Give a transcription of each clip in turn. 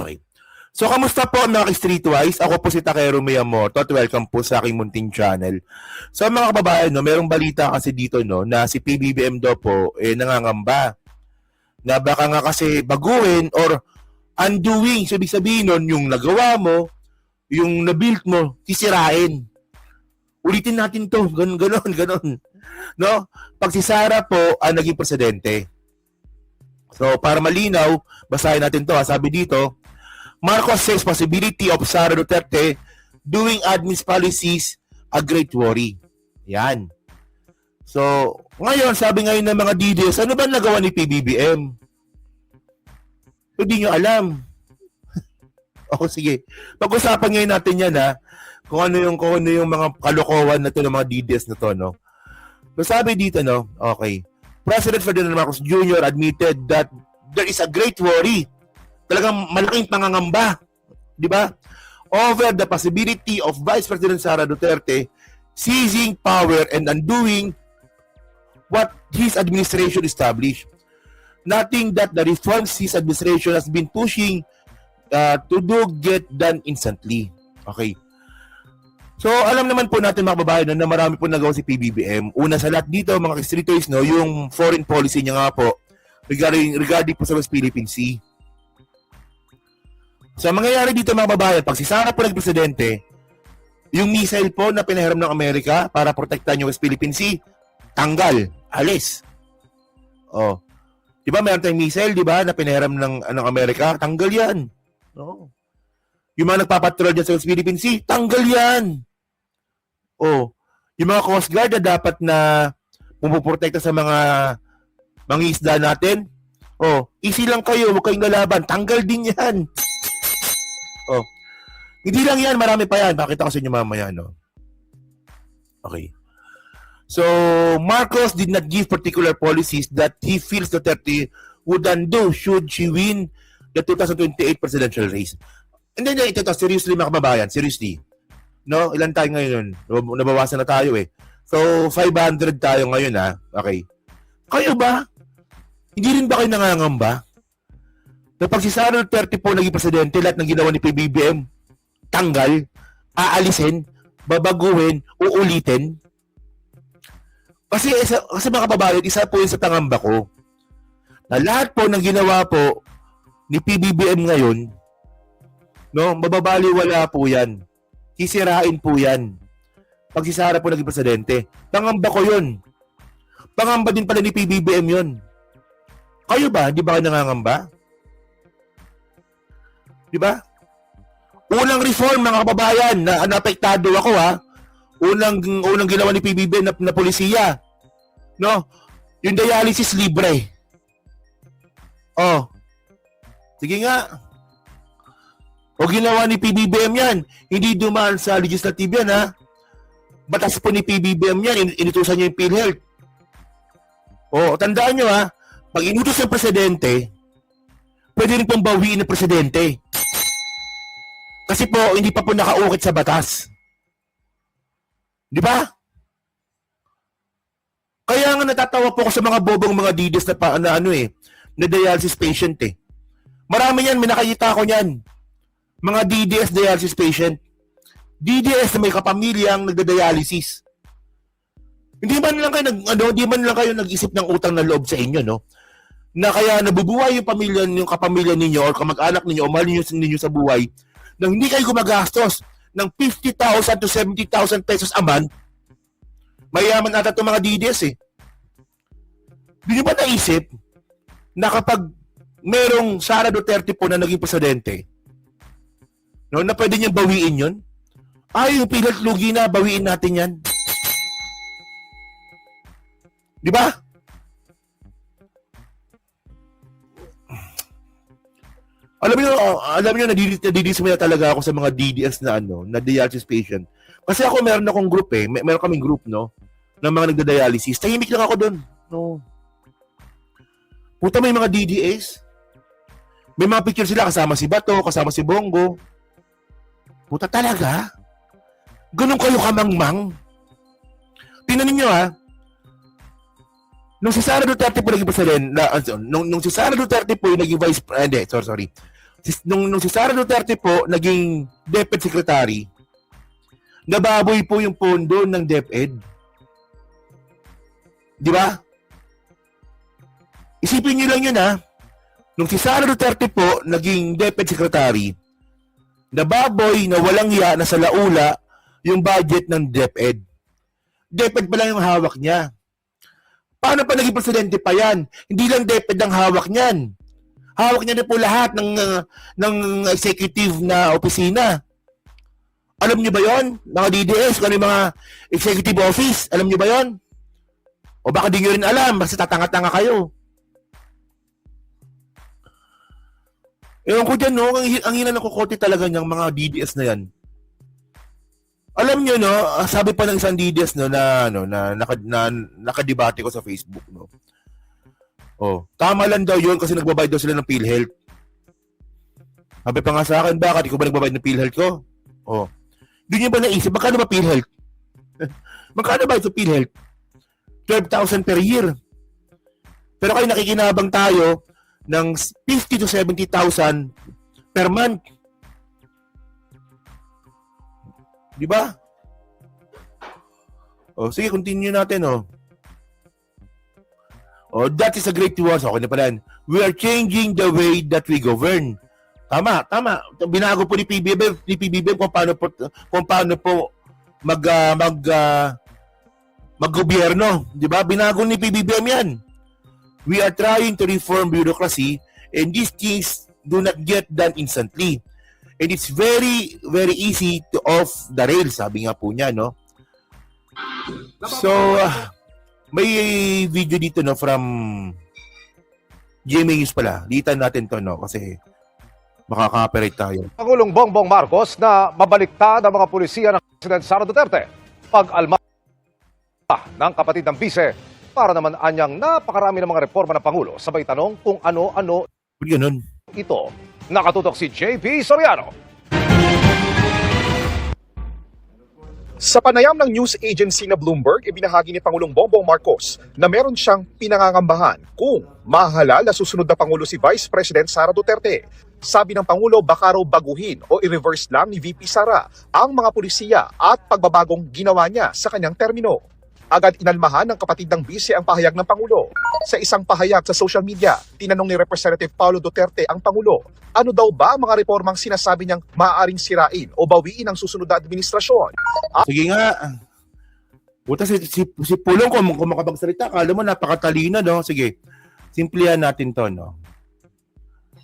Okay. So, kamusta po mga ka-Streetwise? Ako po si Takero Miyamoto at welcome po sa aking munting channel. So, mga kababayan, no, merong balita kasi dito no, na si PBBM daw po nangangamba na baka nga kasi baguhin or undoing. So, ibig sabihin nun, yung nagawa mo, yung na-build mo, sisirain. Ulitin natin to. Ganon. No? Pag si Sara po ang naging presidente. So, para malinaw, basahin natin to. Sabi dito, Marcos says possibility of Sara Duterte doing admin's policies a great worry. Yan. So, ngayon, sabi ngayon ng mga DDS, ano ba nagawa ni PBBM? Hindi nyo alam. O sige, pag-usapan ngayon natin yan kung ano yung mga kalokohan na to ng mga DDS na to, no? So, sabi dito, no? Okay. President Ferdinand Marcos Jr. admitted that there is a great worry. Talagang malaking pangangamba, di ba? Over the possibility of Vice President Sara Duterte seizing power and undoing what his administration established. Nothing that the reforms his administration has been pushing to do get done instantly. Okay. So, alam naman po natin mga babae na marami po nagawa si PBBM. Una sa lahat dito, mga ka-Streetwise, no, yung foreign policy niya nga po regarding po sa West Philippine Sea. So, mangyayari dito mga babae, pag si Sara po nag-presidente, yung missile po na pinahiram ng Amerika para protektahan yung West Philippine Sea, tanggal, alis. Oh. Di ba mayroon tayong missile, di ba, na pinahiram ng Amerika, tanggal yan. No. Yung mga nagpapatrol dyan sa West Philippine Sea, tanggal yan. Oh. Yung mga Coast Guard na dapat na pumoprotekta sa mga isda natin, oh, easy lang kayo, huwag kayong lalaban, tanggal din yan. Oh. Hindi lang yan, marami pa yan. Pakita ko sa inyo mamaya, no? Okay. So, Marcos did not give particular policies that he feels Duterte would undo should she win the 2028 presidential race. Hindi, ito, seriously mga kababayan, seriously. No, ilan tayo ngayon? Nabawasan na tayo eh. So, 500 tayo ngayon Okay. Kayo ba? Hindi rin ba kayo nangangamba? Kapag si Sara Duterte po naging presidente, lahat ng ginawa ni PBBM, tanggal, aalisin, babaguhin, uulitin. Kasi mga kababayan, isa po yun sa tangamba ko, na lahat po ng ginawa po ni PBBM ngayon, no, mababaliwala po yan. Sisirain po yan. Pag si Sara po naging presidente, tangamba ko yun. Pangamba din pala ni PBBM yun. Kayo ba? Di ba kayo nangangamba? Di ba? Unang reform mga kababayan na apektado ako Unang ginawa ni PBB na polisiya. No? Yung dialysis libre. Oh. Sige nga. O ginawa ni PBBM yan. Hindi dumaan sa legislative yan Batas po ni PBBM yan. Inutusan niya yung PhilHealth. O, tandaan nyo pag inutos ng presidente, pwede rin pong bawiin ng presidente. Kasi po, hindi pa po nakaukit sa batas. Di ba? Kaya nga natatawa po ako sa mga bobong mga DDS na dialysis patient Marami yan, may nakikita ko niyan. Mga DDS dialysis patient. DDS na may kapamilyang nagda-dialysis. Hindi man lang kayo nag-isip ng utang na loob sa inyo, no? Na kaya nabubuhay yung kapamilya ninyo or kamag-anak ninyo o mahal ninyo sa buhay nang hindi kayo gumagastos ng 50,000 to 70,000 pesos a month. Mayaman ata itong mga DDS Hindi ba naisip na kapag merong Sara Duterte po na naging presidente, no, na pwede niyang bawiin yun? Yung pilat lugi na, bawiin natin yan. Di ba? Alam niyo nadidismaya talaga ako sa mga DDS na dialysis patient. Kasi ako meron akong group meron kaming group ng mga nagda-dialysis. Tahimik lang ako doon. No. Puta, may mga DDS. May mga picture sila kasama si Bato, kasama si Bongo. Puta talaga? Ganun kayo kamangmang? Tingnan niyo Nung si Sara Duterte po naging president, nung si Sara Duterte po yung naging Nung si Sara Duterte po naging DepEd Secretary, nababoy po yung pondo ng DepEd. Di ba? Isipin niyo lang yun ha. Nung si Sara Duterte po naging DepEd Secretary, nababoy na walang hiya na sa laula yung budget ng DepEd. DepEd pa lang yung hawak niya. Paano pa naging presidente pa yan? Hindi lang DepEd ang hawak niyan. Hawak niya na po lahat ng executive na opisina. Alam niyo ba yon? Mga DDS, kung ano yung mga executive office, alam niyo ba yon? O baka di niyo rin alam, basta tatanga-tanga kayo. Ewan ko dyan, no? Ang hina ng kukote talaga niyang mga DDS na yan. Alam niyo, no? Sabi pa ng isang DDS, no, na nakadebate ko sa Facebook, no? Oh, tama lang daw yun kasi nagbabayad daw sila ng PhilHealth. Sabi pa nga sa akin, bakit ikaw ba nagbabayad ng PhilHealth ko? Oh. Di niyo ba naisip, magkano ba PhilHealth? Magkano ba ito PhilHealth? 12,000 per year. Pero kayo nakikinabang tayo ng 50 to 70,000 per month. Di ba? Oh, sige, continue natin, oh. Oh, that is a great word. Okay na pala yan. We are changing the way that we govern. Tama. Binago po ni PBBM kung paano po maggobyerno, 'di ba? Binago ni PBBM 'yan. We are trying to reform bureaucracy and these things do not get done instantly. And it's very very easy to off the rails, sabi nga po niya, no? So, may video dito, no, from GMA News pala. Litan natin to, no, kasi makaka-copyright tayo. Pangulong Bongbong Marcos na mabaliktad ang mga pulisiya ng President Sara Duterte pag-alma ng kapatid ng bise para naman anyang napakarami ng mga reforma ng Pangulo. Sabay tanong kung ano-ano Ganun. ito. Nakatutok si JP Soriano. Sa panayam ng news agency na Bloomberg, ibinahagi ni Pangulong Bongbong Marcos na meron siyang pinangangambahan kung mahalal na susunod na Pangulo si Vice President Sara Duterte. Sabi ng Pangulo, baka raw baguhin o i-reverse lang ni VP Sara ang mga pulisiya at pagbabagong ginawa niya sa kanyang termino. Agad inalmahan ng kapatid ng bise ang pahayag ng Pangulo. Sa isang pahayag sa social media, tinanong ni Representative Paulo Duterte ang Pangulo, ano daw ba ang mga reformang sinasabi niyang maaaring sirain o bawiin ang susunod na administrasyon? Sige nga. Buta si Pulong kung makapagsalita, kala mo napakatalino, no? Sige, simplihan natin to, no?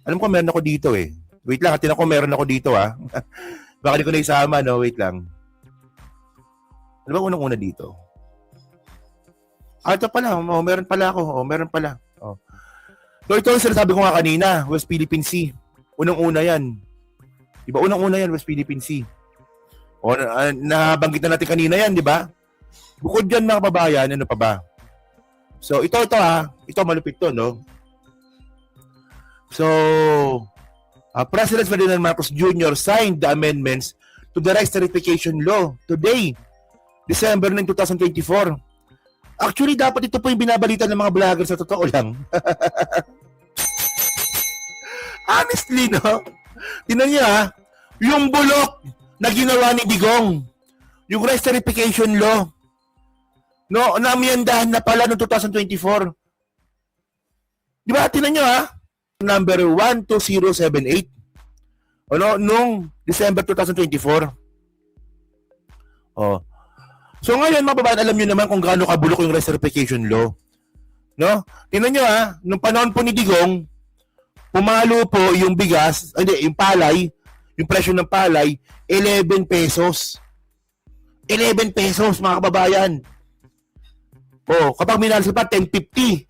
Alam ko meron ako dito, eh. Wait lang, tinan ko meron ako dito, ha? Baka di ko na isama, no? Wait lang. Ano ba unang-una dito? Ito pala, meron pala ako. Meron pala. So ito ang sinasabi ko nga kanina, West Philippine Sea. Unang-una yan. Diba unang-una yan, West Philippine Sea. Nabanggit na natin kanina yan, di ba? Bukod dyan mga kababayan, ano pa ba? So ito ha. Ito malupit to, no? So, President Ferdinand Marcos Jr. signed the amendments to the Rights Certification Law today, December 9, 2024. Actually, dapat ito po yung binabalita ng mga vlogger sa totoo lang. Honestly, no? Tingnan niyo, ha? Yung bulok na ginawa ni Digong, yung Rights Certification Law, no, namiyandahan na pala noong 2024. Di ba? Tingnan niyo, ha? Number 12078. Noong December 2024. So ngayon, mga babae, alam niyo naman kung gaano kabulok yung Rights Certification Law. No? Tingnan niyo, ha, nung panahon po ni Digong, pumalo po yung bigas, yung palay, yung presyo ng palay, 11 pesos. 11 pesos, mga kababayan. Kapag minalsi pa, 10.50.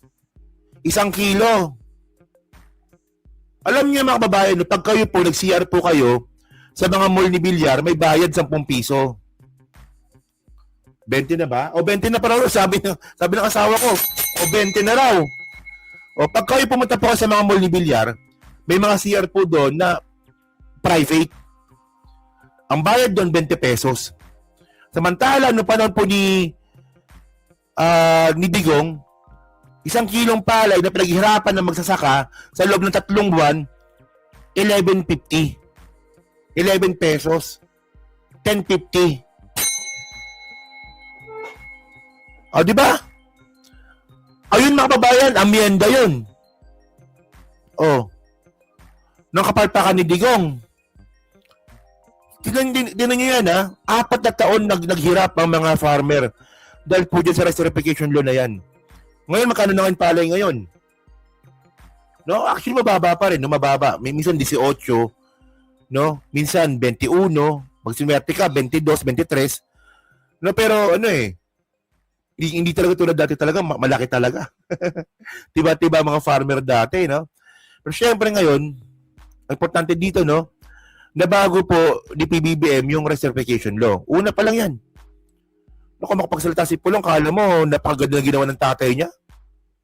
1 kilo. Alam niyo, mga kababayan, no, pag kayo po, nag-CR po kayo, sa mga mall ni Bilyar, may bayad 10 piso. 20 na ba? 20 na pa raw, sabi ng asawa ko. 20 na raw. Pag kayo pumunta po sa mga mall ni Bilyar, may mga CR po doon na private. Ang bayad doon, 20 pesos. Samantala, no panahon po ni Digong, 1 kilong palay na pinaghihirapan ng magsasaka sa loob ng 3 buwan, 11.50. 11 pesos. 10.50. O, di ba? Ayun mga kababayan, amyenda yun. O. Nung kapalpakan ni Digong. Tingnan nyo yan, ha? 4 na taon naghirap ang mga farmer dahil po dyan sa reservification loan na yan. Ngayon, magkano na ngayon palay ngayon? No, actually mababa pa rin, no, mababa. Minsan 18, no? Minsan 21, magsimerte ka 22, 23. No, pero ano hindi talaga tulad dati talaga, malaki talaga. Tiba-tiba mga farmer dati, no? Pero syempre ngayon, ang importante dito, no, na bago po ni PBBM yung reservification law. Una pa lang yan. Kung makapagsalita si Pulong, kala mo napakaganda na ginawa ng tatay niya.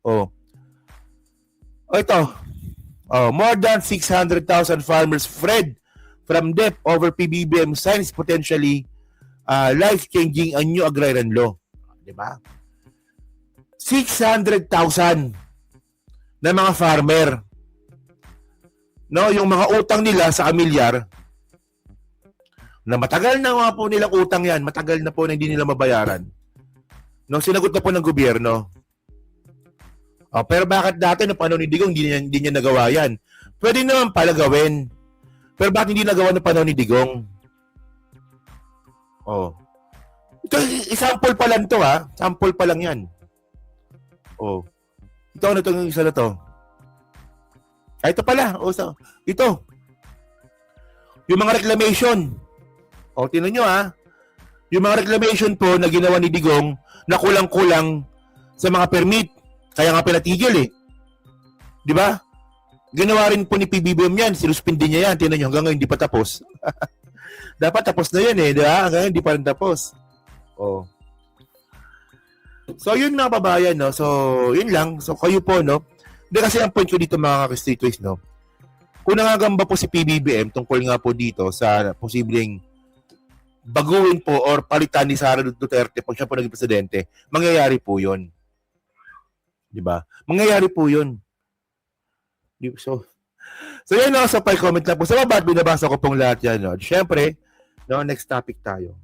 Oh. O ito. Oh, more than 600,000 farmers fled from debt over PBBM signs potentially life-changing a new agrarian law. Diba? 600,000 na mga farmer. No, yung mga utang nila sa amilyar na matagal na nga po nilang utang yan, matagal na po na hindi nila mabayaran. No, sinagot na po ng gobyerno. Oh, pero bakit dati nung panahon ni Digong hindi niya nagawa yan? Pwede naman pala gawin. Pero bakit hindi nagawa ng panahon ni Digong? Oh. Ito, sample pa lang to, ha? Sample pa lang yan. Oh. Ito, ano itong isa na to? Ah, ito pala. Oh, ito. Yung mga reclamation. O, tinan nyo, ha? Yung mga reclamation po na ginawa ni Digong na kulang-kulang sa mga permit. Kaya nga pinatigil, eh. Di ba? Ginawa rin po ni PBBM yan. Sinuspindi niya yan. Tinan nyo, hanggang ngayon hindi pa tapos. Dapat tapos na yan, eh. Di ba? Hanggang ngayon hindi pa rin tapos. Oh. So, yun mga babayan, no? So, yun lang. So, kayo po, no? Hindi kasi ang point ko dito mga ka-streetways, no? Kung nangagamba po si PBBM tungkol nga po dito sa posibleng baguhin po or palitan ni Sara Duterte pag siya po naging presidente, mangyayari po yun. Diba? Mangyayari po yun. So yun, no? So, pa-comment lang po sa baba at binabasa ko pong lahat yan, no? Siyempre, no, next topic tayo.